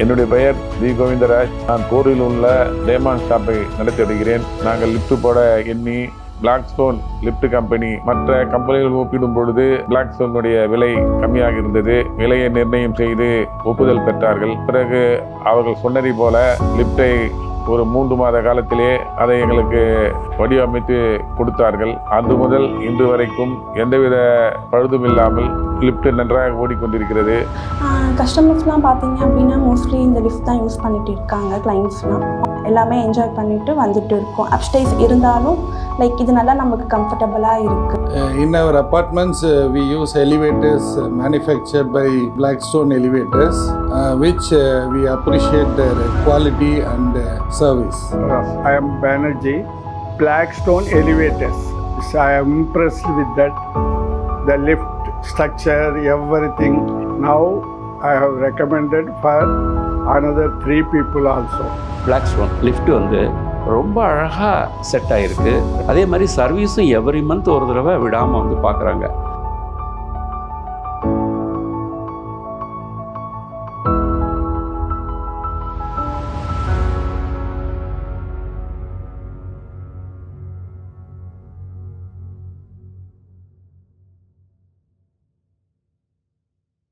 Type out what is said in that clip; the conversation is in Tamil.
என்னுடைய பெயர் வி கோவிந்தராஜ். நான் போரூரில் உள்ள டேமான் ஷாப்பை நடத்தி வருகிறேன். நாங்கள் லிஃப்ட் போட எண்ணி பிளாக்ஸ்டோன் லிஃப்ட் கம்பெனி மற்ற கம்பெனிகள் ஒப்பிடும் பொழுது பிளாக்ஸ்டோனுடைய விலை கம்மியாக இருந்தது. விலையை நிர்ணயம் செய்து ஒப்புதல் பெற்றார்கள். பிறகு அவர்கள் சொன்னதை போல லிஃப்டை ஒரு 3 மாத காலத்திலே அதை எங்களுக்கு வடிவமைத்து கொடுத்தார்கள். அன்று முதல் இன்று வரைக்கும் எந்தவித பழுதும் இல்லாமல் லிஃப்ட் நன்றாக ஓடிக்கொண்டிருக்கிறது. கஸ்டமர்ஸ்லாம் பார்த்தீங்க அப்படின்னா மோஸ்ட்லி இந்த லிஃப்ட் தான் யூஸ் பண்ணிட்டு இருக்காங்க. கிளைண்ட்ஸ்லாம் எல்லாமே என்ஜாய் பண்ணிட்டு வந்துட்டு இருக்கோம். அப்டேஸ் இருந்தாலும் லைக் இது நல்லா நமக்கு கம்ஃபர்டபுளாக இருக்குது. In our apartments, we use elevators manufactured by Blackstone Elevators, which we appreciate their quality and service. I am Banerjee, Blackstone Elevators. I am impressed with that, the lift structure, everything. Now I have recommended for another 3 people also. Blackstone lift வந்து ரொம்ப அழகாக செட் ஆகிருக்கு. அதே மாதிரி சர்வீஸும் எவ்ரி மந்த் ஒரு தடவை விடாமல் வந்து பார்க்குறாங்க.